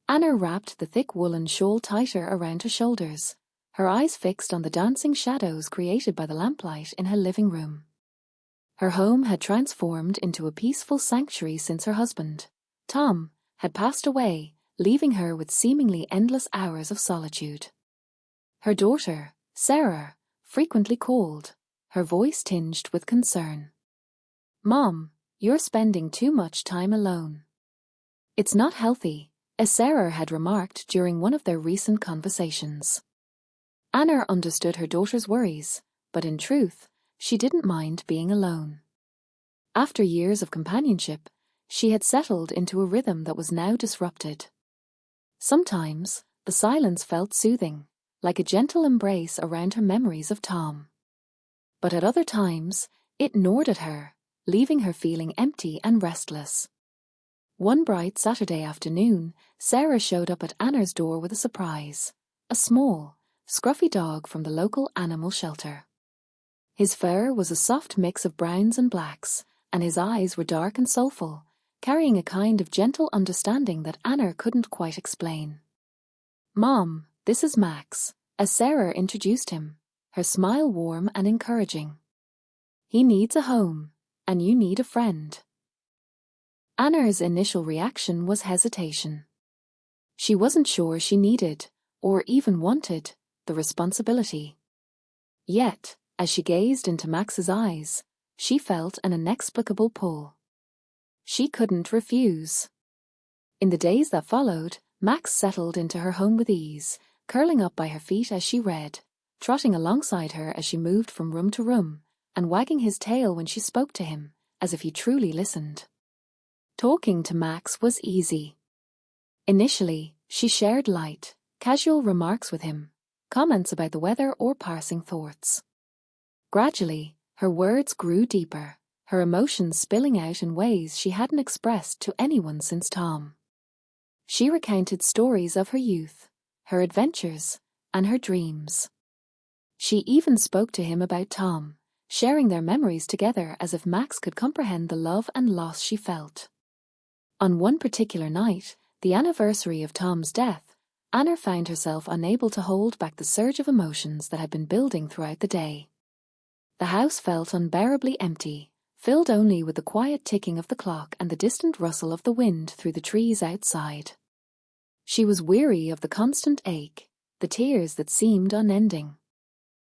Anna wrapped the thick woolen shawl tighter around her shoulders, her eyes fixed on the dancing shadows created by the lamplight in her living room. Her home had transformed into a peaceful sanctuary since her husband, Tom, had passed away, leaving her with seemingly endless hours of solitude. Her daughter, Sarah, frequently called, her voice tinged with concern. "Mom, you're spending too much time alone." "It's not healthy," as Sarah had remarked during one of their recent conversations. Anna understood her daughter's worries, but in truth, she didn't mind being alone. After years of companionship, she had settled into a rhythm that was now disrupted. Sometimes, the silence felt soothing, like a gentle embrace around her memories of Tom. But at other times, it gnawed at her, leaving her feeling empty and restless. One bright Saturday afternoon, Sarah showed up at Anna's door with a surprise, a small, scruffy dog from the local animal shelter. His fur was a soft mix of browns and blacks, and his eyes were dark and soulful, carrying a kind of gentle understanding that Anna couldn't quite explain. "Mom, this is Max," as Sarah introduced him, her smile warm and encouraging. "He needs a home, and you need a friend." Anna's initial reaction was hesitation. She wasn't sure she needed, or even wanted, the responsibility. Yet, as she gazed into Max's eyes, she felt an inexplicable pull. She couldn't refuse. In the days that followed, Max settled into her home with ease, curling up by her feet as she read, trotting alongside her as she moved from room to room, and wagging his tail when she spoke to him, as if he truly listened. Talking to Max was easy. Initially, she shared light, casual remarks with him, comments about the weather or parsing thoughts. Gradually, her words grew deeper, her emotions spilling out in ways she hadn't expressed to anyone since Tom. She recounted stories of her youth, her adventures, and her dreams. She even spoke to him about Tom, sharing their memories together as if Max could comprehend the love and loss she felt. On one particular night, the anniversary of Tom's death, Anna found herself unable to hold back the surge of emotions that had been building throughout the day. The house felt unbearably empty, filled only with the quiet ticking of the clock and the distant rustle of the wind through the trees outside. She was weary of the constant ache, the tears that seemed unending.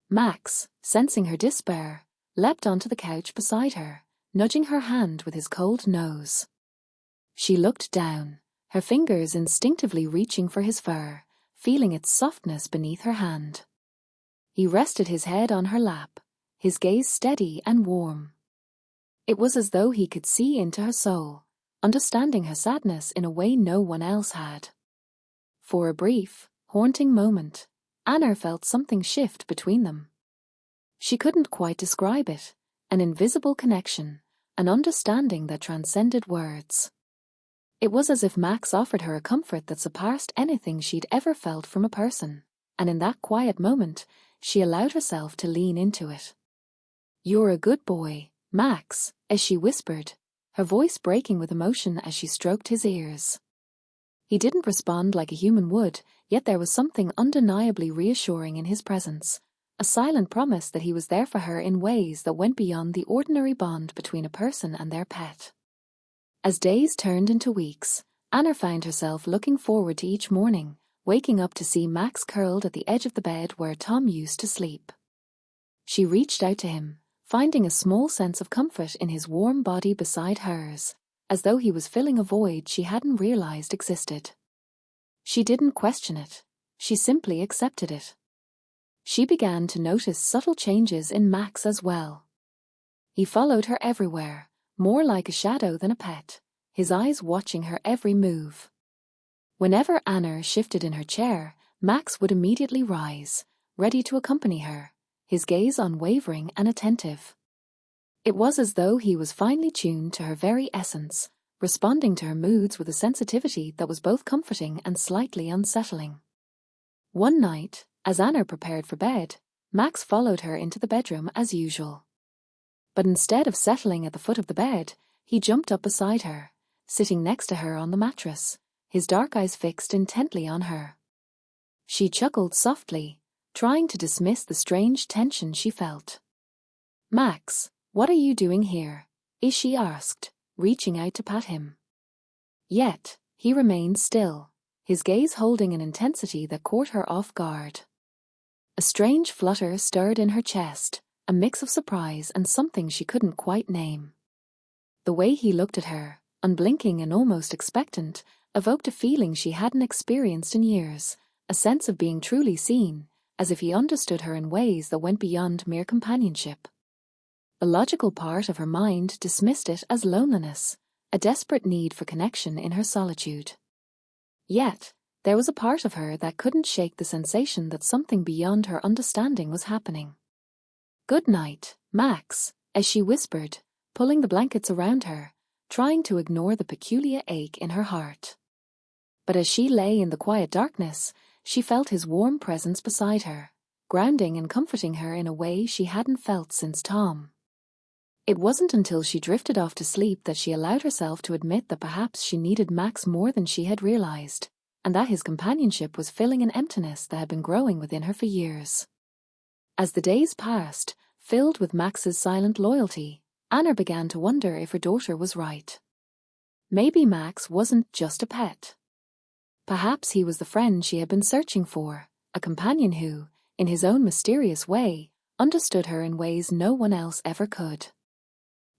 Max, sensing her despair, leapt onto the couch beside her, nudging her hand with his cold nose. She looked down, her fingers instinctively reaching for his fur, feeling its softness beneath her hand. He rested his head on her lap, his gaze steady and warm. It was as though he could see into her soul, understanding her sadness in a way no one else had. For a brief, haunting moment, Anna felt something shift between them. She couldn't quite describe it, an invisible connection, an understanding that transcended words. It was as if Max offered her a comfort that surpassed anything she'd ever felt from a person, and in that quiet moment, she allowed herself to lean into it. "You're a good boy, Max," as she whispered, her voice breaking with emotion as she stroked his ears. He didn't respond like a human would, yet there was something undeniably reassuring in his presence, a silent promise that he was there for her in ways that went beyond the ordinary bond between a person and their pet. As days turned into weeks, Anna found herself looking forward to each morning, waking up to see Max curled at the edge of the bed where Tom used to sleep. She reached out to him, finding a small sense of comfort in his warm body beside hers, as though he was filling a void she hadn't realized existed. She didn't question it, she simply accepted it. She began to notice subtle changes in Max as well. He followed her everywhere, more like a shadow than a pet, his eyes watching her every move. Whenever Anna shifted in her chair, Max would immediately rise, ready to accompany her, his gaze unwavering and attentive. It was as though he was finely tuned to her very essence, responding to her moods with a sensitivity that was both comforting and slightly unsettling. One night, as Anna prepared for bed, Max followed her into the bedroom as usual. But instead of settling at the foot of the bed, he jumped up beside her, sitting next to her on the mattress, his dark eyes fixed intently on her. She chuckled softly, trying to dismiss the strange tension she felt. "Max, what are you doing here?" she asked, reaching out to pat him. Yet, he remained still, his gaze holding an intensity that caught her off guard. A strange flutter stirred in her chest, a mix of surprise and something she couldn't quite name. The way he looked at her, unblinking and almost expectant, evoked a feeling she hadn't experienced in years, a sense of being truly seen, as if he understood her in ways that went beyond mere companionship. The logical part of her mind dismissed it as loneliness, a desperate need for connection in her solitude. Yet, there was a part of her that couldn't shake the sensation that something beyond her understanding was happening. "Good night, Max," as she whispered, pulling the blankets around her, trying to ignore the peculiar ache in her heart. But as she lay in the quiet darkness, she felt his warm presence beside her, grounding and comforting her in a way she hadn't felt since Tom. It wasn't until she drifted off to sleep that she allowed herself to admit that perhaps she needed Max more than she had realized, and that his companionship was filling an emptiness that had been growing within her for years. As the days passed, filled with Max's silent loyalty, Anna began to wonder if her daughter was right. Maybe Max wasn't just a pet. Perhaps he was the friend she had been searching for, a companion who, in his own mysterious way, understood her in ways no one else ever could.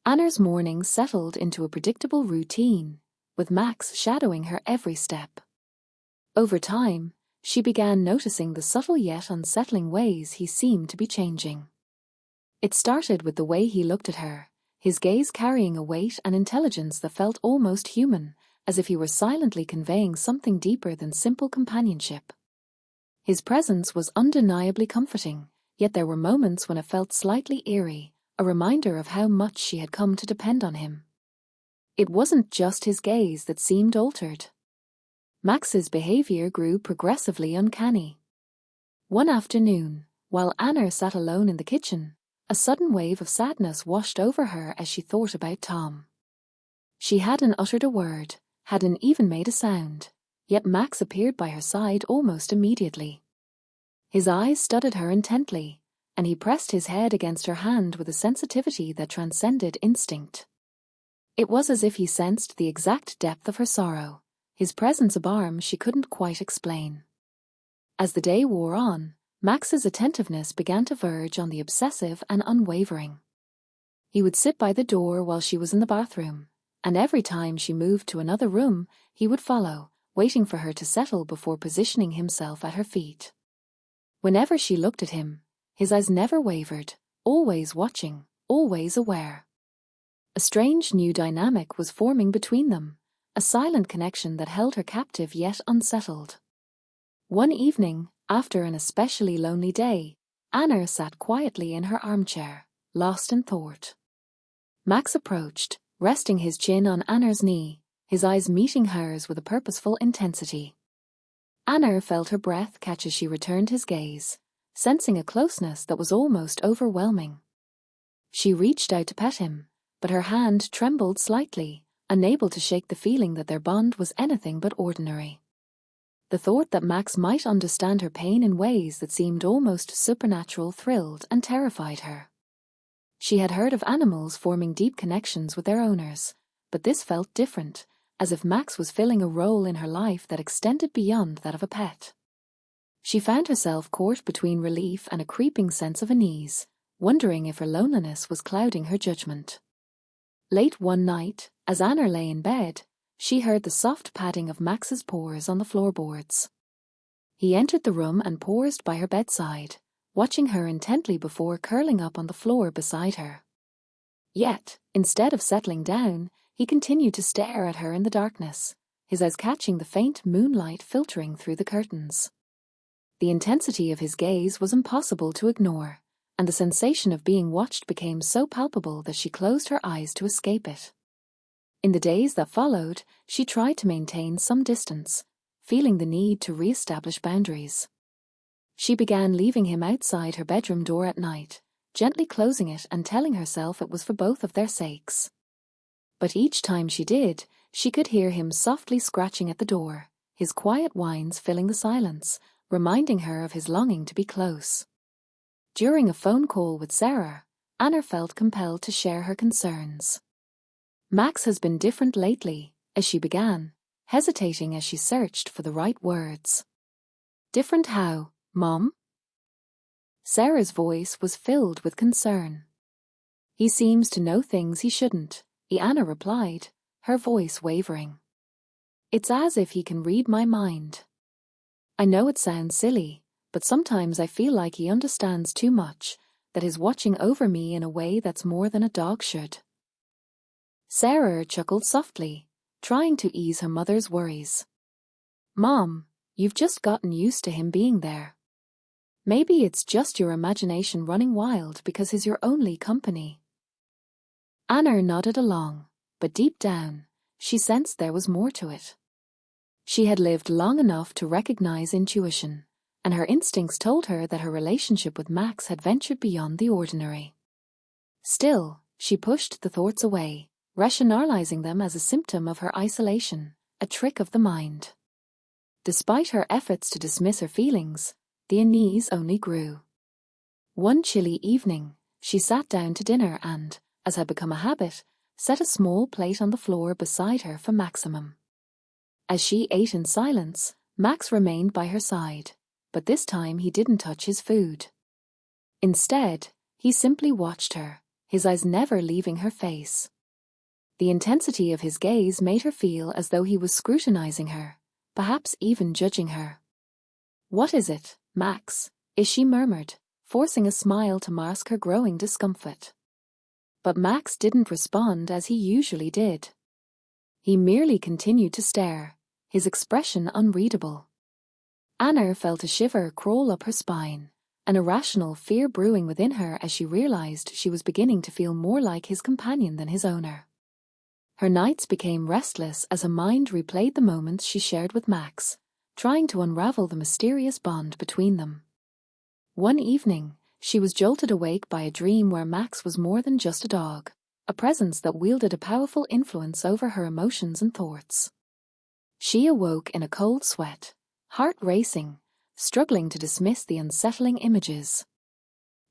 Anna's mornings settled into a predictable routine, with Max shadowing her every step. Over time, she began noticing the subtle yet unsettling ways he seemed to be changing. It started with the way he looked at her, his gaze carrying a weight and intelligence that felt almost human, as if he were silently conveying something deeper than simple companionship. His presence was undeniably comforting, yet there were moments when it felt slightly eerie, a reminder of how much she had come to depend on him. It wasn't just his gaze that seemed altered. Max's behavior grew progressively uncanny. One afternoon, while Anna sat alone in the kitchen, a sudden wave of sadness washed over her as she thought about Tom. She hadn't uttered a word, hadn't even made a sound, yet Max appeared by her side almost immediately. His eyes studied her intently, and he pressed his head against her hand with a sensitivity that transcended instinct. It was as if he sensed the exact depth of her sorrow, his presence a balm she couldn't quite explain. As the day wore on, Max's attentiveness began to verge on the obsessive and unwavering. He would sit by the door while she was in the bathroom, and every time she moved to another room, he would follow, waiting for her to settle before positioning himself at her feet. Whenever she looked at him, his eyes never wavered, always watching, always aware. A strange new dynamic was forming between them, a silent connection that held her captive yet unsettled. One evening, after an especially lonely day, Anna sat quietly in her armchair, lost in thought. Max approached, resting his chin on Anna's knee, his eyes meeting hers with a purposeful intensity. Anna felt her breath catch as she returned his gaze, sensing a closeness that was almost overwhelming. She reached out to pet him, but her hand trembled slightly, unable to shake the feeling that their bond was anything but ordinary. The thought that Max might understand her pain in ways that seemed almost supernatural thrilled and terrified her. She had heard of animals forming deep connections with their owners, but this felt different, as if Max was filling a role in her life that extended beyond that of a pet. She found herself caught between relief and a creeping sense of unease, wondering if her loneliness was clouding her judgment. Late one night, as Anna lay in bed, she heard the soft padding of Max's paws on the floorboards. He entered the room and paused by her bedside, watching her intently before curling up on the floor beside her. Yet, instead of settling down, he continued to stare at her in the darkness, his eyes catching the faint moonlight filtering through the curtains. The intensity of his gaze was impossible to ignore, and the sensation of being watched became so palpable that she closed her eyes to escape it. In the days that followed, she tried to maintain some distance, feeling the need to re-establish boundaries. She began leaving him outside her bedroom door at night, gently closing it and telling herself it was for both of their sakes. But each time she did, she could hear him softly scratching at the door, his quiet whines filling the silence, reminding her of his longing to be close. During a phone call with Sarah, Anna felt compelled to share her concerns. "Max has been different lately," as she began, hesitating as she searched for the right words. "Different how, Mom?" Sarah's voice was filled with concern. "He seems to know things he shouldn't," Anna replied, her voice wavering. "It's as if he can read my mind. I know it sounds silly, but sometimes I feel like he understands too much, that he's watching over me in a way that's more than a dog should." Sarah chuckled softly, trying to ease her mother's worries. "Mom, you've just gotten used to him being there. Maybe it's just your imagination running wild because he's your only company." Anna nodded along, but deep down, she sensed there was more to it. She had lived long enough to recognize intuition, and her instincts told her that her relationship with Max had ventured beyond the ordinary. Still, she pushed the thoughts away, rationalizing them as a symptom of her isolation, a trick of the mind. Despite her efforts to dismiss her feelings, the unease only grew. One chilly evening, she sat down to dinner and, as had become a habit, set a small plate on the floor beside her for Maximum. As she ate in silence, Max remained by her side, but this time he didn't touch his food. Instead, he simply watched her, his eyes never leaving her face. The intensity of his gaze made her feel as though he was scrutinizing her, perhaps even judging her. "What is it, Max?" she murmured, forcing a smile to mask her growing discomfort. But Max didn't respond as he usually did. He merely continued to stare, his expression unreadable. Anna felt a shiver crawl up her spine, an irrational fear brewing within her as she realized she was beginning to feel more like his companion than his owner. Her nights became restless as her mind replayed the moments she shared with Max, trying to unravel the mysterious bond between them. One evening, she was jolted awake by a dream where Max was more than just a dog, a presence that wielded a powerful influence over her emotions and thoughts. She awoke in a cold sweat, heart racing, struggling to dismiss the unsettling images.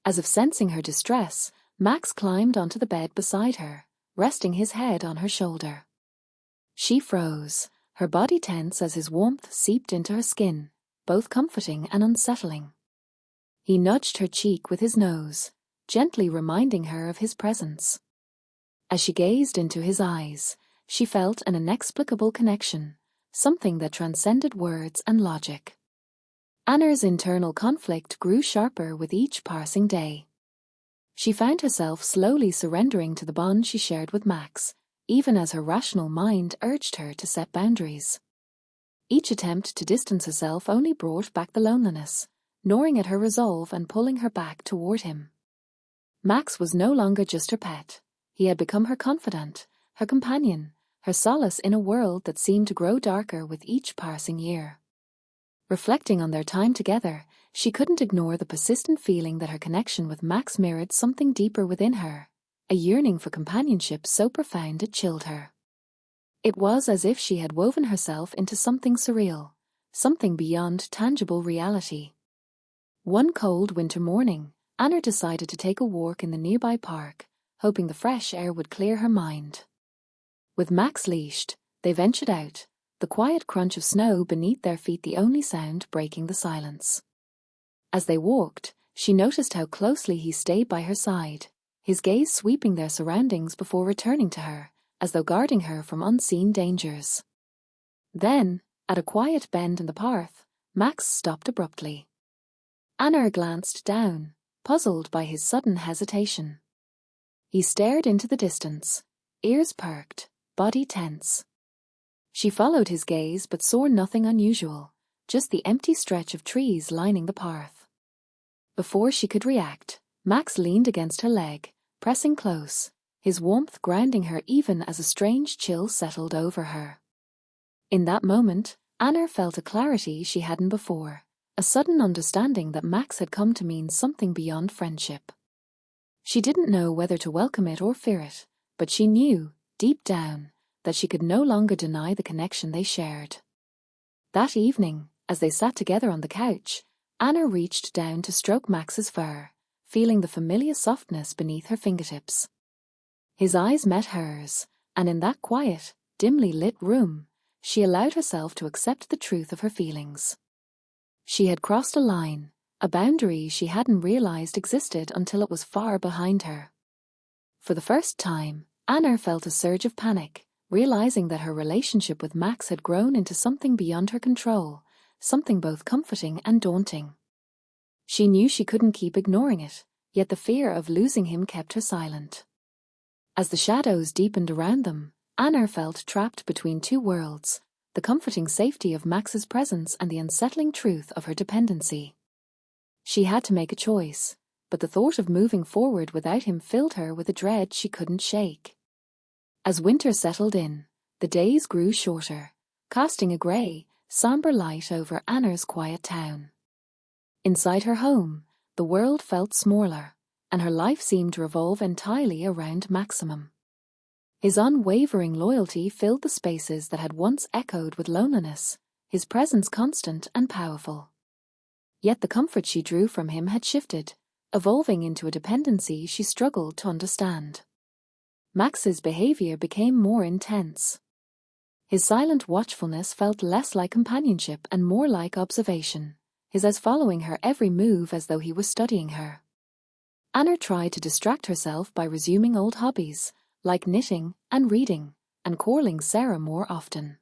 As if sensing her distress, Max climbed onto the bed beside her, resting his head on her shoulder. She froze, her body tense as his warmth seeped into her skin, both comforting and unsettling. He nudged her cheek with his nose, gently reminding her of his presence. As she gazed into his eyes, she felt an inexplicable connection, something that transcended words and logic. Anna's internal conflict grew sharper with each passing day. She found herself slowly surrendering to the bond she shared with Max, even as her rational mind urged her to set boundaries. Each attempt to distance herself only brought back the loneliness, gnawing at her resolve and pulling her back toward him. Max was no longer just her pet. He had become her confidant, her companion, her solace in a world that seemed to grow darker with each passing year. Reflecting on their time together, she couldn't ignore the persistent feeling that her connection with Max mirrored something deeper within her, a yearning for companionship so profound it chilled her. It was as if she had woven herself into something surreal, something beyond tangible reality. One cold winter morning, Anna decided to take a walk in the nearby park, hoping the fresh air would clear her mind. With Max leashed, they ventured out, the quiet crunch of snow beneath their feet the only sound breaking the silence. As they walked, she noticed how closely he stayed by her side, his gaze sweeping their surroundings before returning to her, as though guarding her from unseen dangers. Then, at a quiet bend in the path, Max stopped abruptly. Anna glanced down, puzzled by his sudden hesitation. He stared into the distance, ears perked, body tense. She followed his gaze but saw nothing unusual, just the empty stretch of trees lining the path. Before she could react, Max leaned against her leg, pressing close, his warmth grounding her even as a strange chill settled over her. In that moment, Anna felt a clarity she hadn't before, a sudden understanding that Max had come to mean something beyond friendship. She didn't know whether to welcome it or fear it, but she knew, deep down, that she could no longer deny the connection they shared. That evening, as they sat together on the couch, Anna reached down to stroke Max's fur, feeling the familiar softness beneath her fingertips. His eyes met hers, and in that quiet, dimly lit room, she allowed herself to accept the truth of her feelings. She had crossed a line, a boundary she hadn't realized existed until it was far behind her. For the first time, Anna felt a surge of panic, realizing that her relationship with Max had grown into something beyond her control, something both comforting and daunting. She knew she couldn't keep ignoring it, yet the fear of losing him kept her silent. As the shadows deepened around them, Anna felt trapped between two worlds, the comforting safety of Max's presence and the unsettling truth of her dependency. She had to make a choice, but the thought of moving forward without him filled her with a dread she couldn't shake. As winter settled in, the days grew shorter, casting a grey, somber light over Anna's quiet town. Inside her home, the world felt smaller, and her life seemed to revolve entirely around Maximum. His unwavering loyalty filled the spaces that had once echoed with loneliness, his presence constant and powerful. Yet the comfort she drew from him had shifted, evolving into a dependency she struggled to understand. Max's behavior became more intense. His silent watchfulness felt less like companionship and more like observation, his eyes following her every move as though he was studying her. Anna tried to distract herself by resuming old hobbies, like knitting and reading, and calling Sarah more often.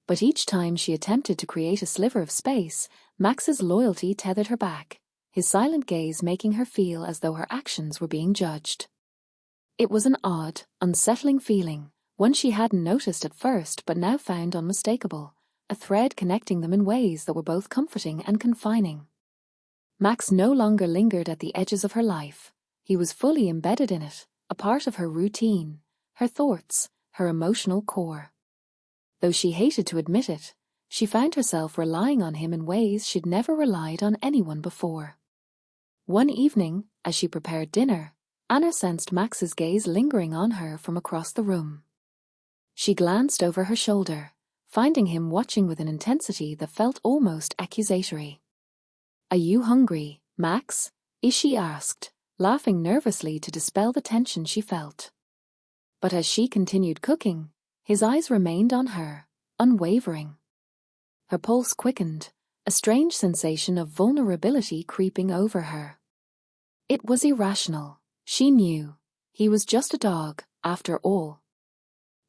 But each time she attempted to create a sliver of space, Max's loyalty tethered her back, his silent gaze making her feel as though her actions were being judged. It was an odd, unsettling feeling, one she hadn't noticed at first but now found unmistakable, a thread connecting them in ways that were both comforting and confining. Max no longer lingered at the edges of her life. He was fully embedded in it, a part of her routine, her thoughts, her emotional core. Though she hated to admit it, she found herself relying on him in ways she'd never relied on anyone before. One evening, as she prepared dinner, Anna sensed Max's gaze lingering on her from across the room. She glanced over her shoulder, finding him watching with an intensity that felt almost accusatory. "Are you hungry, Max?" she asked, laughing nervously to dispel the tension she felt. But as she continued cooking, his eyes remained on her, unwavering. Her pulse quickened, a strange sensation of vulnerability creeping over her. It was irrational, she knew. He was just a dog, after all.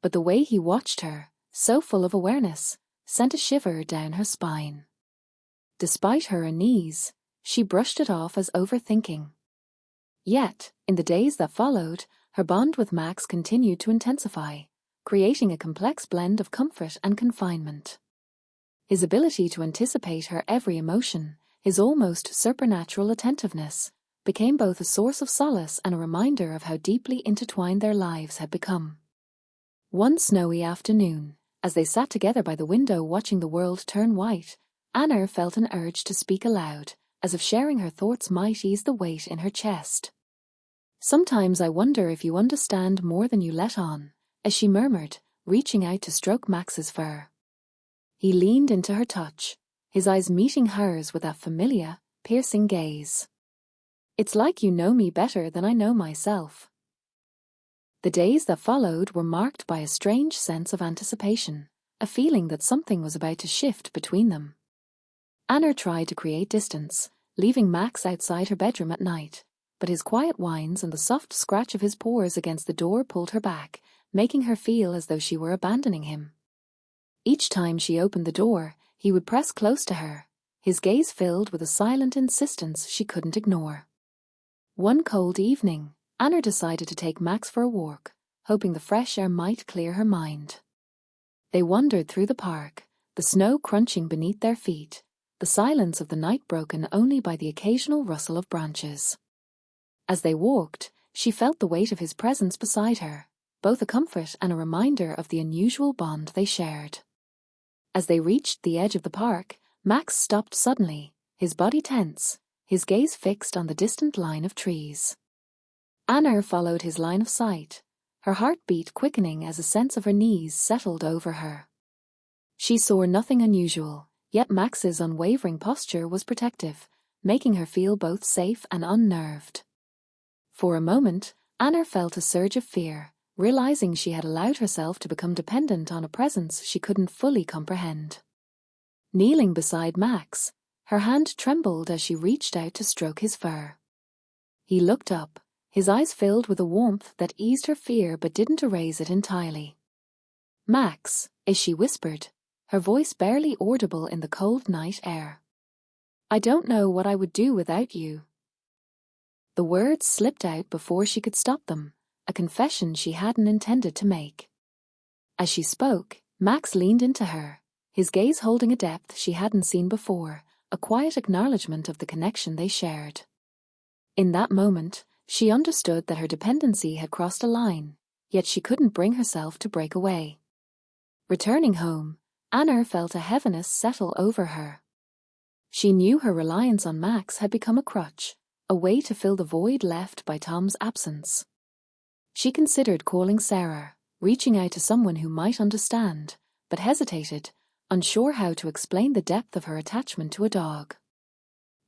But the way he watched her, so full of awareness, sent a shiver down her spine. Despite her unease, she brushed it off as overthinking. Yet, in the days that followed, her bond with Max continued to intensify, creating a complex blend of comfort and confinement. His ability to anticipate her every emotion, his almost supernatural attentiveness, became both a source of solace and a reminder of how deeply intertwined their lives had become. One snowy afternoon, as they sat together by the window watching the world turn white, Anna felt an urge to speak aloud, as if sharing her thoughts might ease the weight in her chest. "Sometimes I wonder if you understand more than you let on," as she murmured, reaching out to stroke Max's fur. He leaned into her touch, his eyes meeting hers with that familiar, piercing gaze. "It's like you know me better than I know myself." The days that followed were marked by a strange sense of anticipation, a feeling that something was about to shift between them. Anna tried to create distance, leaving Max outside her bedroom at night, but his quiet whines and the soft scratch of his paws against the door pulled her back, making her feel as though she were abandoning him. Each time she opened the door, he would press close to her, his gaze filled with a silent insistence she couldn't ignore. One cold evening, Anna decided to take Max for a walk, hoping the fresh air might clear her mind. They wandered through the park, the snow crunching beneath their feet, the silence of the night broken only by the occasional rustle of branches. As they walked, she felt the weight of his presence beside her, both a comfort and a reminder of the unusual bond they shared. As they reached the edge of the park, Max stopped suddenly, his body tense, his gaze fixed on the distant line of trees. Anna followed his line of sight, her heartbeat quickening as a sense of her knees settled over her. She saw nothing unusual, yet Max's unwavering posture was protective, making her feel both safe and unnerved. For a moment, Anna felt a surge of fear, realizing she had allowed herself to become dependent on a presence she couldn't fully comprehend. Kneeling beside Max, her hand trembled as she reached out to stroke his fur. He looked up, his eyes filled with a warmth that eased her fear but didn't erase it entirely. "Max," she whispered, her voice barely audible in the cold night air. "I don't know what I would do without you." The words slipped out before she could stop them, a confession she hadn't intended to make. As she spoke, Max leaned into her, his gaze holding a depth she hadn't seen before, a quiet acknowledgement of the connection they shared. In that moment, she understood that her dependency had crossed a line, yet she couldn't bring herself to break away. Returning home, Anna felt a heaviness settle over her. She knew her reliance on Max had become a crutch, a way to fill the void left by Tom's absence. She considered calling Sarah, reaching out to someone who might understand, but hesitated, unsure how to explain the depth of her attachment to a dog.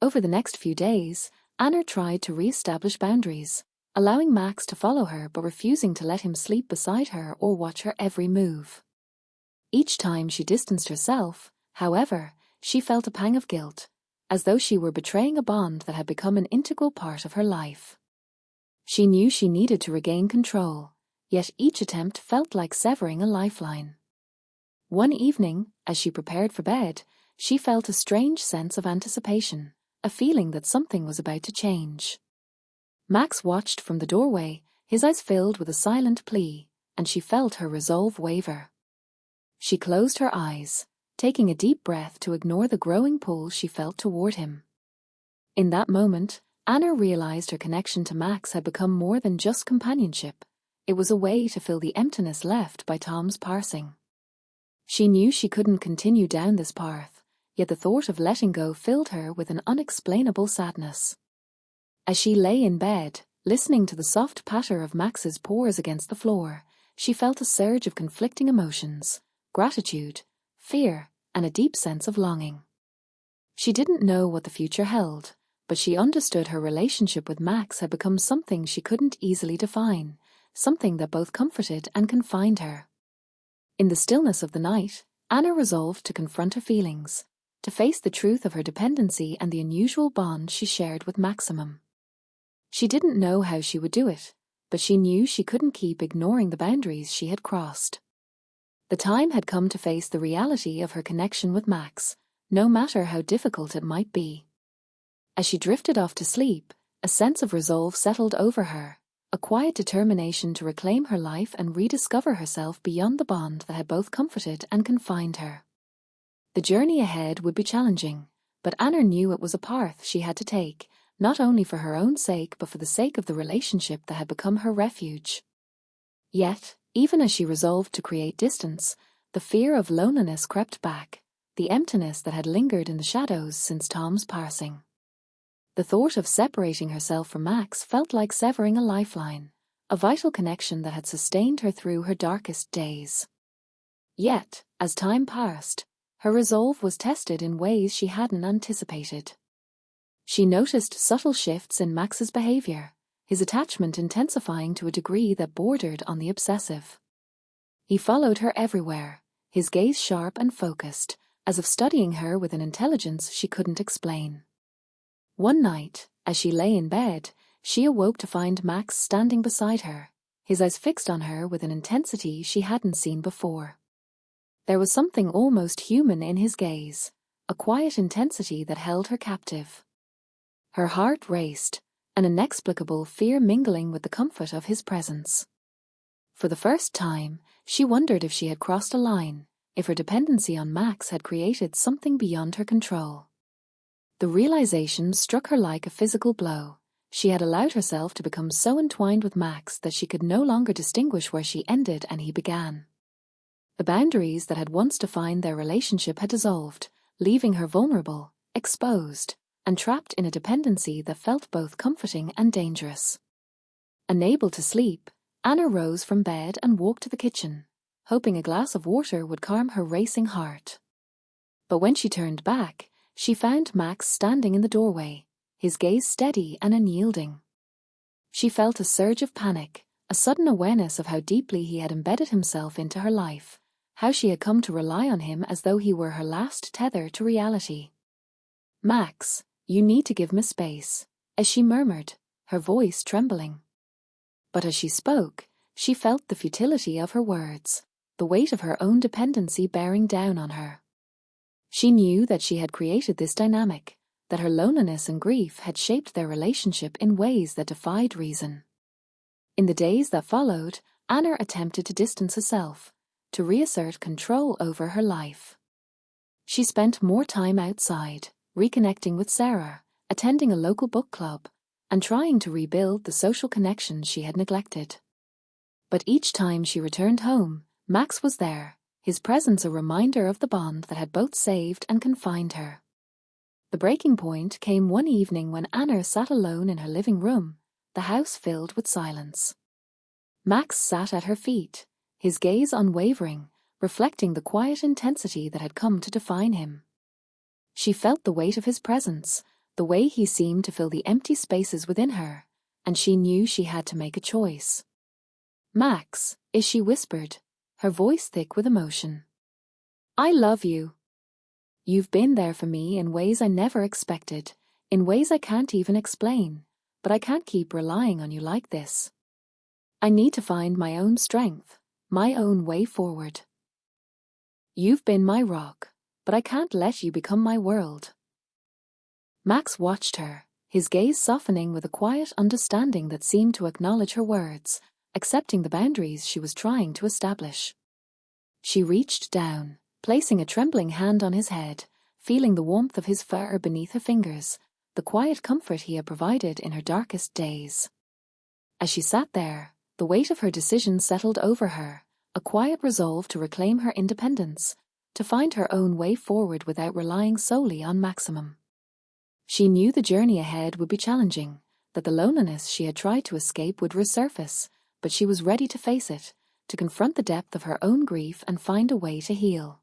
Over the next few days, Anna tried to re-establish boundaries, allowing Max to follow her but refusing to let him sleep beside her or watch her every move. Each time she distanced herself, however, she felt a pang of guilt, as though she were betraying a bond that had become an integral part of her life. She knew she needed to regain control, yet each attempt felt like severing a lifeline. One evening, as she prepared for bed, she felt a strange sense of anticipation, a feeling that something was about to change. Max watched from the doorway, his eyes filled with a silent plea, and she felt her resolve waver. She closed her eyes, taking a deep breath to ignore the growing pull she felt toward him. In that moment, Anna realized her connection to Max had become more than just companionship. It was a way to fill the emptiness left by Tom's passing. She knew she couldn't continue down this path, yet the thought of letting go filled her with an unexplainable sadness. As she lay in bed, listening to the soft patter of Max's paws against the floor, she felt a surge of conflicting emotions: gratitude, fear, and a deep sense of longing. She didn't know what the future held, but she understood her relationship with Max had become something she couldn't easily define, something that both comforted and confined her. In the stillness of the night, Anna resolved to confront her feelings, to face the truth of her dependency and the unusual bond she shared with Maximum. She didn't know how she would do it, but she knew she couldn't keep ignoring the boundaries she had crossed. The time had come to face the reality of her connection with Max, no matter how difficult it might be. As she drifted off to sleep, a sense of resolve settled over her, a quiet determination to reclaim her life and rediscover herself beyond the bond that had both comforted and confined her. The journey ahead would be challenging, but Anna knew it was a path she had to take, not only for her own sake but for the sake of the relationship that had become her refuge. Yet, even as she resolved to create distance, the fear of loneliness crept back, the emptiness that had lingered in the shadows since Tom's passing. The thought of separating herself from Max felt like severing a lifeline, a vital connection that had sustained her through her darkest days. Yet, as time passed, her resolve was tested in ways she hadn't anticipated. She noticed subtle shifts in Max's behavior, his attachment intensifying to a degree that bordered on the obsessive. He followed her everywhere, his gaze sharp and focused, as if studying her with an intelligence she couldn't explain. One night, as she lay in bed, she awoke to find Max standing beside her, his eyes fixed on her with an intensity she hadn't seen before. There was something almost human in his gaze, a quiet intensity that held her captive. Her heart raced, an inexplicable fear mingling with the comfort of his presence. For the first time, she wondered if she had crossed a line, if her dependency on Max had created something beyond her control. The realization struck her like a physical blow. She had allowed herself to become so entwined with Max that she could no longer distinguish where she ended and he began. The boundaries that had once defined their relationship had dissolved, leaving her vulnerable, exposed, and trapped in a dependency that felt both comforting and dangerous. Unable to sleep, Anna rose from bed and walked to the kitchen, hoping a glass of water would calm her racing heart. But when she turned back, she found Max standing in the doorway, his gaze steady and unyielding. She felt a surge of panic, a sudden awareness of how deeply he had embedded himself into her life, how she had come to rely on him as though he were her last tether to reality. "Max, you need to give me space," as she murmured, her voice trembling. But as she spoke, she felt the futility of her words, the weight of her own dependency bearing down on her. She knew that she had created this dynamic, that her loneliness and grief had shaped their relationship in ways that defied reason. In the days that followed, Anna attempted to distance herself, to reassert control over her life. She spent more time outside, reconnecting with Sarah, attending a local book club, and trying to rebuild the social connections she had neglected. But each time she returned home, Max was there, his presence a reminder of the bond that had both saved and confined her. The breaking point came one evening when Anna sat alone in her living room, the house filled with silence. Max sat at her feet, his gaze unwavering, reflecting the quiet intensity that had come to define him. She felt the weight of his presence, the way he seemed to fill the empty spaces within her, and she knew she had to make a choice. "Max," she whispered, her voice thick with emotion. "I love you. You've been there for me in ways I never expected, in ways I can't even explain, but I can't keep relying on you like this. I need to find my own strength, my own way forward. You've been my rock, but I can't let you become my world." Max watched her, his gaze softening with a quiet understanding that seemed to acknowledge her words, accepting the boundaries she was trying to establish. She reached down, placing a trembling hand on his head, feeling the warmth of his fur beneath her fingers, the quiet comfort he had provided in her darkest days. As she sat there, the weight of her decision settled over her, a quiet resolve to reclaim her independence, to find her own way forward without relying solely on Maximum. She knew the journey ahead would be challenging, that the loneliness she had tried to escape would resurface, but she was ready to face it, to confront the depth of her own grief and find a way to heal.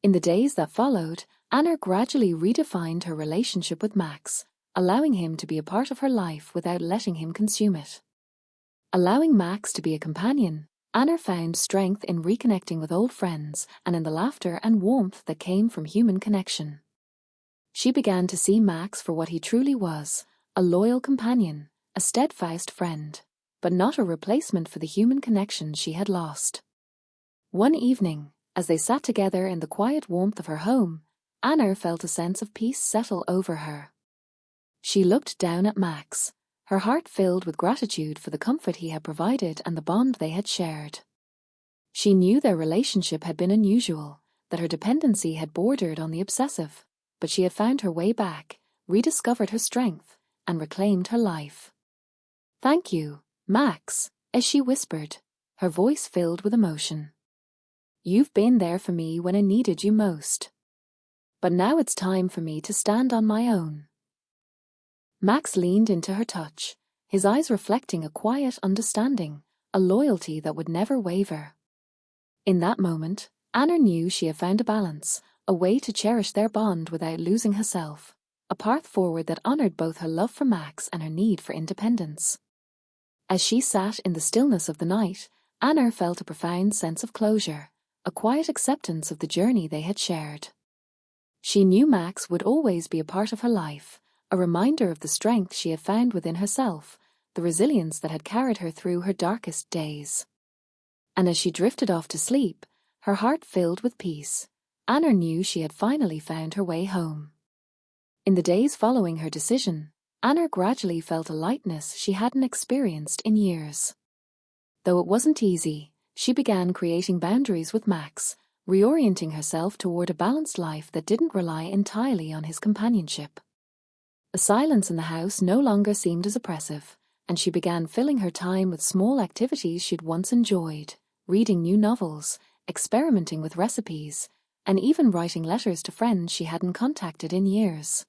In the days that followed, Anna gradually redefined her relationship with Max, allowing him to be a part of her life without letting him consume it. Allowing Max to be a companion, Anna found strength in reconnecting with old friends and in the laughter and warmth that came from human connection. She began to see Max for what he truly was, a loyal companion, a steadfast friend, but not a replacement for the human connection she had lost. One evening, as they sat together in the quiet warmth of her home, Anna felt a sense of peace settle over her. She looked down at Max, her heart filled with gratitude for the comfort he had provided and the bond they had shared. She knew their relationship had been unusual, that her dependency had bordered on the obsessive, but she had found her way back, rediscovered her strength, and reclaimed her life. "Thank you, Max," as she whispered, her voice filled with emotion. "You've been there for me when I needed you most. But now it's time for me to stand on my own." Max leaned into her touch, his eyes reflecting a quiet understanding, a loyalty that would never waver. In that moment, Anna knew she had found a balance, a way to cherish their bond without losing herself, a path forward that honored both her love for Max and her need for independence. As she sat in the stillness of the night, Anna felt a profound sense of closure, a quiet acceptance of the journey they had shared. She knew Max would always be a part of her life, a reminder of the strength she had found within herself, the resilience that had carried her through her darkest days. And as she drifted off to sleep, her heart filled with peace, Anna knew she had finally found her way home. In the days following her decision, Anna gradually felt a lightness she hadn't experienced in years. Though it wasn't easy, she began creating boundaries with Max, reorienting herself toward a balanced life that didn't rely entirely on his companionship. The silence in the house no longer seemed as oppressive, and she began filling her time with small activities she'd once enjoyed, reading new novels, experimenting with recipes, and even writing letters to friends she hadn't contacted in years.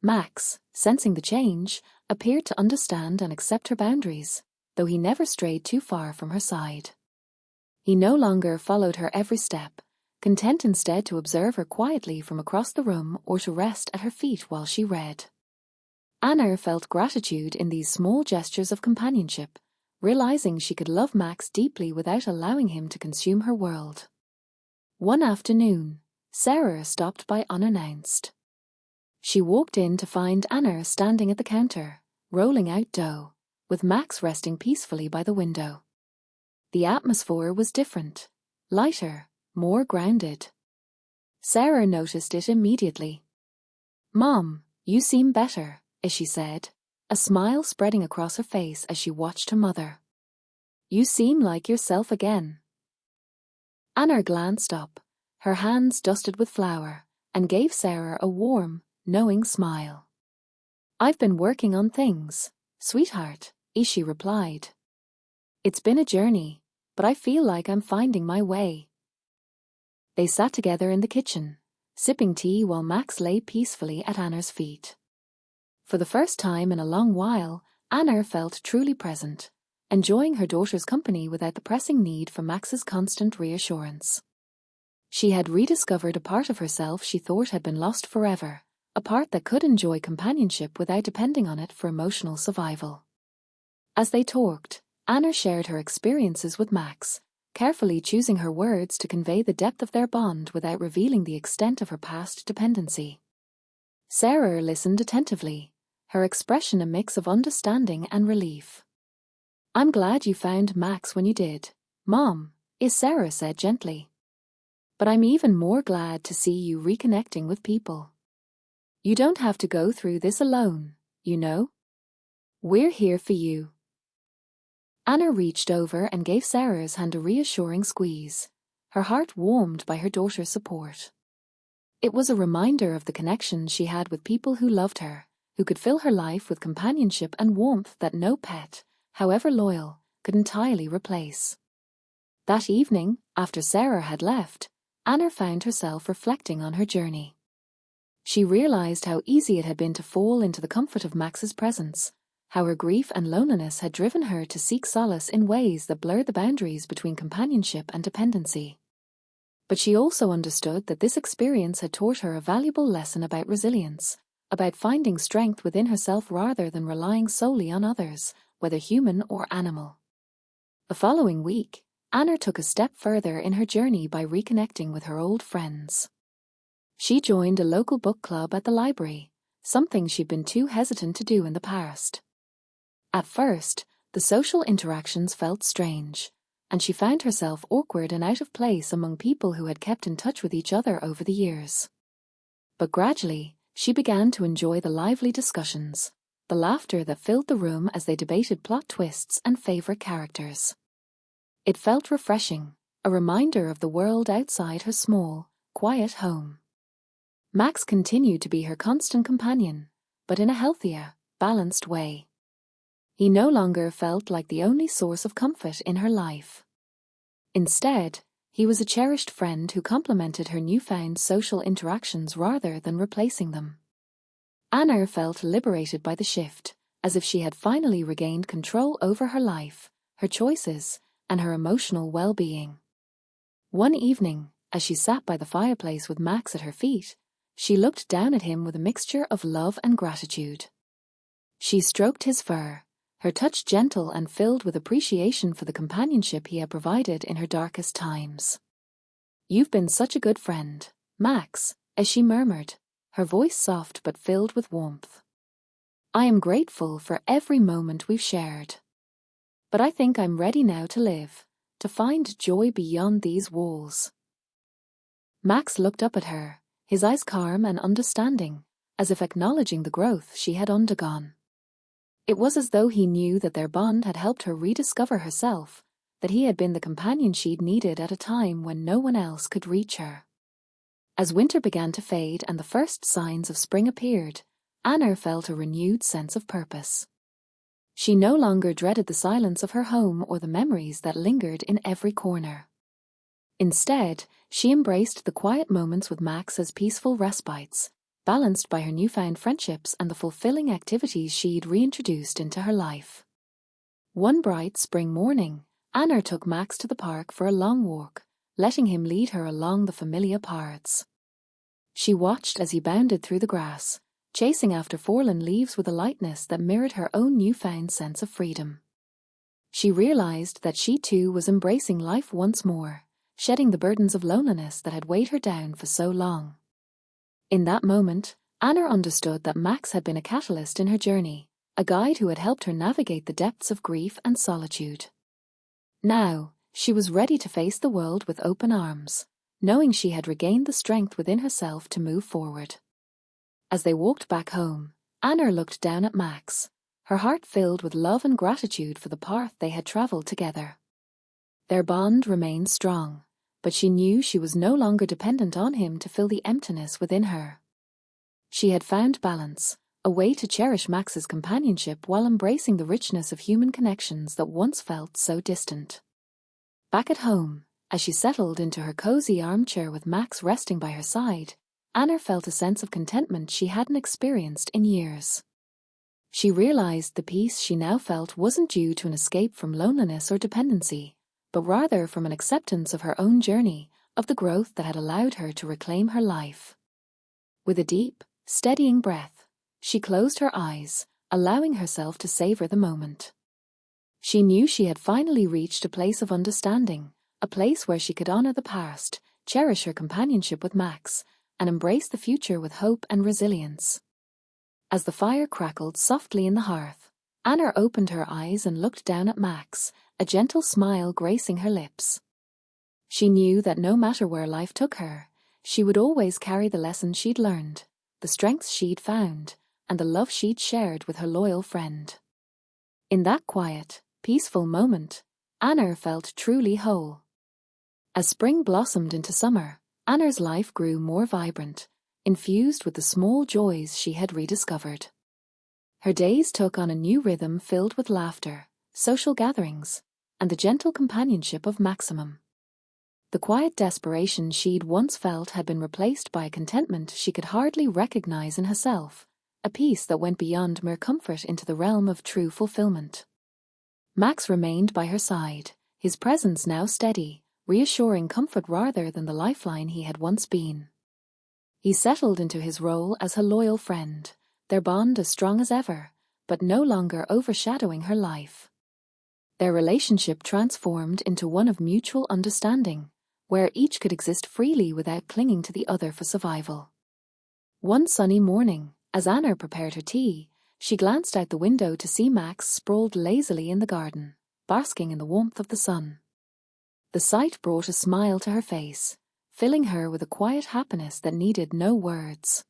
Max, sensing the change, appeared to understand and accept her boundaries, though he never strayed too far from her side. He no longer followed her every step, content instead to observe her quietly from across the room or to rest at her feet while she read. Anna felt gratitude in these small gestures of companionship, realizing she could love Max deeply without allowing him to consume her world. One afternoon, Sarah stopped by unannounced. She walked in to find Anna standing at the counter, rolling out dough, with Max resting peacefully by the window. The atmosphere was different, lighter, more grounded. Sarah noticed it immediately. "Mom, you seem better," she said, a smile spreading across her face as she watched her mother. "You seem like yourself again." Anna glanced up, her hands dusted with flour, and gave Sarah a warm, knowing smile. "I've been working on things, sweetheart," she replied. "It's been a journey, but I feel like I'm finding my way." They sat together in the kitchen, sipping tea while Max lay peacefully at Anna's feet. For the first time in a long while, Anna felt truly present, enjoying her daughter's company without the pressing need for Max's constant reassurance. She had rediscovered a part of herself she thought had been lost forever, a part that could enjoy companionship without depending on it for emotional survival. As they talked, Anna shared her experiences with Max, carefully choosing her words to convey the depth of their bond without revealing the extent of her past dependency. Sarah listened attentively, her expression a mix of understanding and relief. "I'm glad you found Max when you did, Mom," Sarah said gently. "But I'm even more glad to see you reconnecting with people. You don't have to go through this alone, you know. We're here for you." Anna reached over and gave Sarah's hand a reassuring squeeze, her heart warmed by her daughter's support. It was a reminder of the connection she had with people who loved her, who could fill her life with companionship and warmth that no pet, however loyal, could entirely replace. That evening, after Sarah had left, Anna found herself reflecting on her journey. She realized how easy it had been to fall into the comfort of Max's presence, how her grief and loneliness had driven her to seek solace in ways that blurred the boundaries between companionship and dependency. But she also understood that this experience had taught her a valuable lesson about resilience, about finding strength within herself rather than relying solely on others, whether human or animal. The following week, Anna took a step further in her journey by reconnecting with her old friends. She joined a local book club at the library, something she'd been too hesitant to do in the past. At first, the social interactions felt strange, and she found herself awkward and out of place among people who had kept in touch with each other over the years. But gradually, she began to enjoy the lively discussions, the laughter that filled the room as they debated plot twists and favorite characters. It felt refreshing, a reminder of the world outside her small, quiet home. Max continued to be her constant companion, but in a healthier, balanced way. He no longer felt like the only source of comfort in her life. Instead, he was a cherished friend who complemented her newfound social interactions rather than replacing them. Anna felt liberated by the shift, as if she had finally regained control over her life, her choices, and her emotional well-being. One evening, as she sat by the fireplace with Max at her feet, she looked down at him with a mixture of love and gratitude. She stroked his fur, her touch gentle and filled with appreciation for the companionship he had provided in her darkest times. "You've been such a good friend, Max," as she murmured, her voice soft but filled with warmth. "I am grateful for every moment we've shared. But I think I'm ready now to live, to find joy beyond these walls." Max looked up at her, his eyes calm and understanding, as if acknowledging the growth she had undergone. It was as though he knew that their bond had helped her rediscover herself, that he had been the companion she'd needed at a time when no one else could reach her. As winter began to fade and the first signs of spring appeared, Anna felt a renewed sense of purpose. She no longer dreaded the silence of her home or the memories that lingered in every corner. Instead, she embraced the quiet moments with Max as peaceful respites, balanced by her newfound friendships and the fulfilling activities she'd reintroduced into her life. One bright spring morning, Anna took Max to the park for a long walk, letting him lead her along the familiar paths. She watched as he bounded through the grass, chasing after fallen leaves with a lightness that mirrored her own newfound sense of freedom. She realized that she too was embracing life once more, shedding the burdens of loneliness that had weighed her down for so long. In that moment, Anna understood that Max had been a catalyst in her journey, a guide who had helped her navigate the depths of grief and solitude. Now, she was ready to face the world with open arms, knowing she had regained the strength within herself to move forward. As they walked back home, Anna looked down at Max, her heart filled with love and gratitude for the path they had traveled together. Their bond remained strong, but she knew she was no longer dependent on him to fill the emptiness within her. She had found balance, a way to cherish Max's companionship while embracing the richness of human connections that once felt so distant. Back at home, as she settled into her cozy armchair with Max resting by her side, Anna felt a sense of contentment she hadn't experienced in years. She realized the peace she now felt wasn't due to an escape from loneliness or dependency, but rather from an acceptance of her own journey, of the growth that had allowed her to reclaim her life. With a deep, steadying breath, she closed her eyes, allowing herself to savor the moment. She knew she had finally reached a place of understanding, a place where she could honor the past, cherish her companionship with Max, and embrace the future with hope and resilience. As the fire crackled softly in the hearth, Anna opened her eyes and looked down at Max, a gentle smile gracing her lips. She knew that no matter where life took her, she would always carry the lessons she'd learned, the strengths she'd found, and the love she'd shared with her loyal friend. In that quiet, peaceful moment, Anna felt truly whole. As spring blossomed into summer, Anna's life grew more vibrant, infused with the small joys she had rediscovered. Her days took on a new rhythm filled with laughter, social gatherings, and the gentle companionship of Maximum. The quiet desperation she'd once felt had been replaced by a contentment she could hardly recognize in herself, a peace that went beyond mere comfort into the realm of true fulfillment. Max remained by her side, his presence now steady, reassuring comfort rather than the lifeline he had once been. He settled into his role as her loyal friend, their bond as strong as ever, but no longer overshadowing her life. Their relationship transformed into one of mutual understanding, where each could exist freely without clinging to the other for survival. One sunny morning, as Anna prepared her tea, she glanced out the window to see Max sprawled lazily in the garden, basking in the warmth of the sun. The sight brought a smile to her face, filling her with a quiet happiness that needed no words.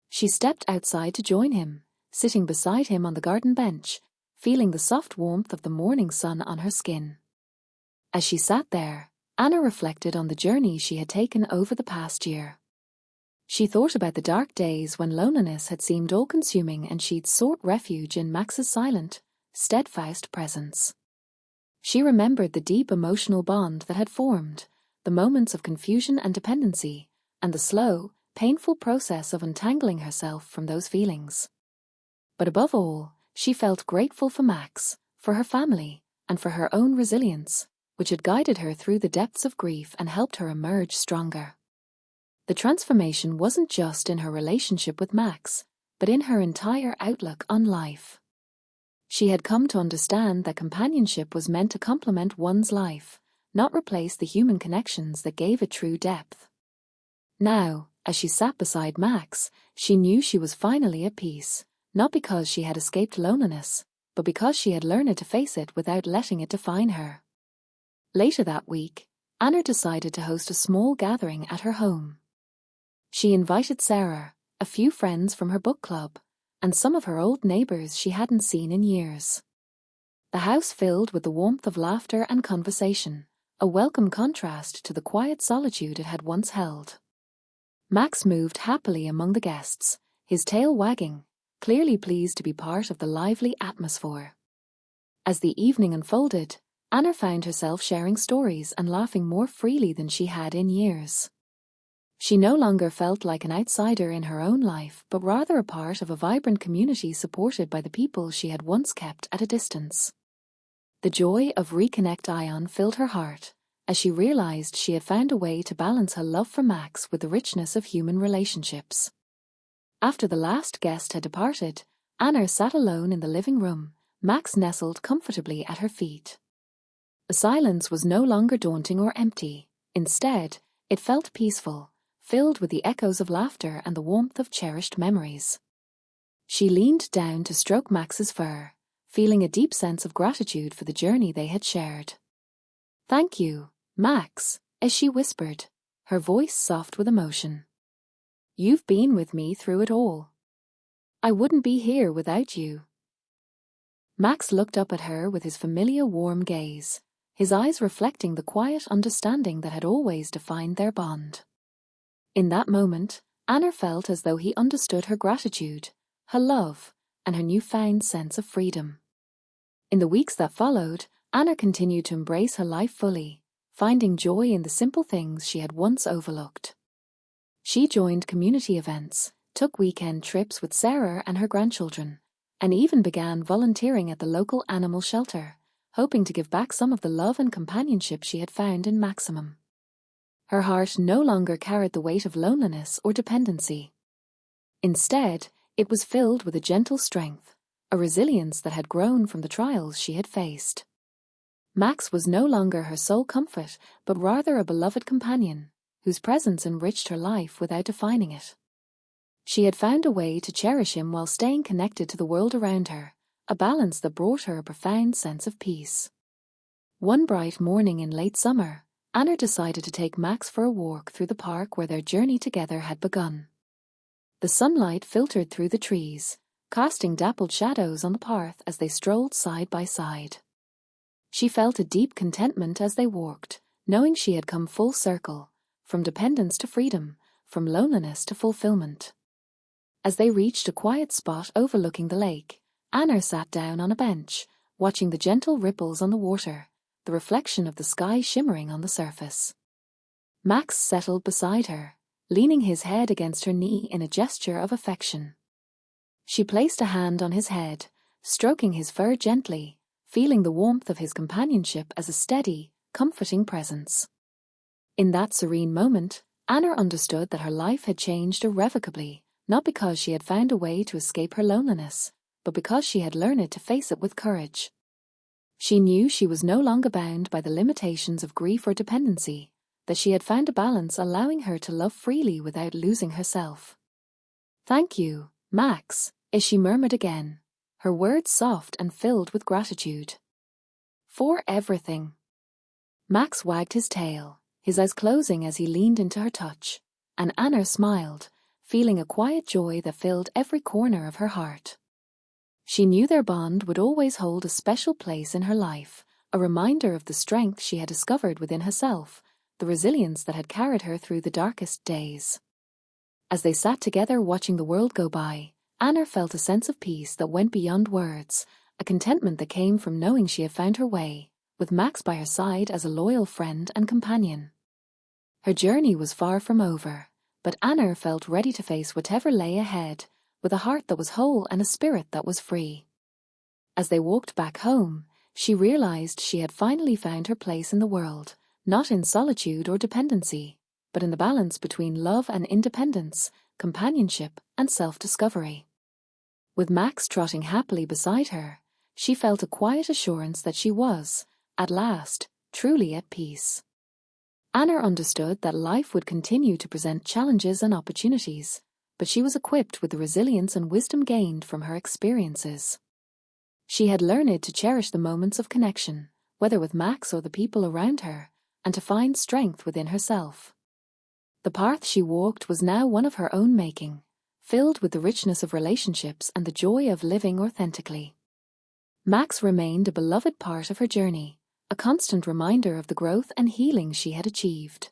She stepped outside to join him, sitting beside him on the garden bench, feeling the soft warmth of the morning sun on her skin. As she sat there, Anna reflected on the journey she had taken over the past year. She thought about the dark days when loneliness had seemed all-consuming and she'd sought refuge in Max's silent, steadfast presence. She remembered the deep emotional bond that had formed, the moments of confusion and dependency, and the slow, painful process of untangling herself from those feelings. But above all, she felt grateful for Max, for her family, and for her own resilience, which had guided her through the depths of grief and helped her emerge stronger. The transformation wasn't just in her relationship with Max, but in her entire outlook on life. She had come to understand that companionship was meant to complement one's life, not replace the human connections that gave it true depth. Now, as she sat beside Max, she knew she was finally at peace, not because she had escaped loneliness, but because she had learned to face it without letting it define her. Later that week, Anna decided to host a small gathering at her home. She invited Sarah, a few friends from her book club, and some of her old neighbors she hadn't seen in years. The house filled with the warmth of laughter and conversation, a welcome contrast to the quiet solitude it had once held. Max moved happily among the guests, his tail wagging, clearly pleased to be part of the lively atmosphere. As the evening unfolded, Anna found herself sharing stories and laughing more freely than she had in years. She no longer felt like an outsider in her own life, but rather a part of a vibrant community supported by the people she had once kept at a distance. The joy of Reconnect Ion filled her heart, as she realized she had found a way to balance her love for Max with the richness of human relationships. After the last guest had departed, Anna sat alone in the living room, Max nestled comfortably at her feet. The silence was no longer daunting or empty. Instead, it felt peaceful, filled with the echoes of laughter and the warmth of cherished memories. She leaned down to stroke Max's fur, feeling a deep sense of gratitude for the journey they had shared. "Thank you, Max," as she whispered, her voice soft with emotion. "You've been with me through it all. I wouldn't be here without you." Max looked up at her with his familiar warm gaze, his eyes reflecting the quiet understanding that had always defined their bond. In that moment, Anna felt as though he understood her gratitude, her love, and her newfound sense of freedom. In the weeks that followed, Anna continued to embrace her life fully, finding joy in the simple things she had once overlooked. She joined community events, took weekend trips with Sarah and her grandchildren, and even began volunteering at the local animal shelter, hoping to give back some of the love and companionship she had found in Maximum. Her heart no longer carried the weight of loneliness or dependency. Instead, it was filled with a gentle strength, a resilience that had grown from the trials she had faced. Max was no longer her sole comfort, but rather a beloved companion, whose presence enriched her life without defining it. She had found a way to cherish him while staying connected to the world around her, a balance that brought her a profound sense of peace. One bright morning in late summer, Anna decided to take Max for a walk through the park where their journey together had begun. The sunlight filtered through the trees, casting dappled shadows on the path as they strolled side by side. She felt a deep contentment as they walked, knowing she had come full circle, from dependence to freedom, from loneliness to fulfillment. As they reached a quiet spot overlooking the lake, Anna sat down on a bench, watching the gentle ripples on the water, the reflection of the sky shimmering on the surface. Max settled beside her, leaning his head against her knee in a gesture of affection. She placed a hand on his head, stroking his fur gently, feeling the warmth of his companionship as a steady, comforting presence. In that serene moment, Anna understood that her life had changed irrevocably, not because she had found a way to escape her loneliness, but because she had learned to face it with courage. She knew she was no longer bound by the limitations of grief or dependency, that she had found a balance allowing her to love freely without losing herself. "Thank you, Max," as she murmured again, her words soft and filled with gratitude. "For everything." Max wagged his tail, his eyes closing as he leaned into her touch, and Anna smiled, feeling a quiet joy that filled every corner of her heart. She knew their bond would always hold a special place in her life, a reminder of the strength she had discovered within herself, the resilience that had carried her through the darkest days. As they sat together watching the world go by, Anna felt a sense of peace that went beyond words, a contentment that came from knowing she had found her way, with Max by her side as a loyal friend and companion. Her journey was far from over, but Anna felt ready to face whatever lay ahead, with a heart that was whole and a spirit that was free. As they walked back home, she realized she had finally found her place in the world, not in solitude or dependency, but in the balance between love and independence, companionship and self-discovery. With Max trotting happily beside her, she felt a quiet assurance that she was, at last, truly at peace. Anna understood that life would continue to present challenges and opportunities, but she was equipped with the resilience and wisdom gained from her experiences. She had learned to cherish the moments of connection, whether with Max or the people around her, and to find strength within herself. The path she walked was now one of her own making, filled with the richness of relationships and the joy of living authentically. Max remained a beloved part of her journey, a constant reminder of the growth and healing she had achieved.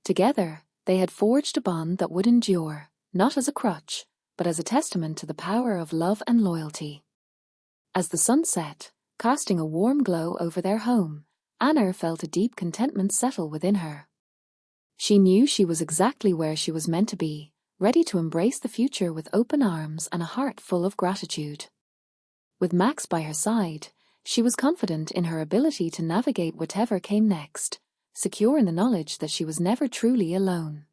Together, they had forged a bond that would endure, not as a crutch, but as a testament to the power of love and loyalty. As the sun set, casting a warm glow over their home, Anna felt a deep contentment settle within her. She knew she was exactly where she was meant to be, ready to embrace the future with open arms and a heart full of gratitude. With Max by her side, She was confident in her ability to navigate whatever came next, secure in the knowledge that she was never truly alone.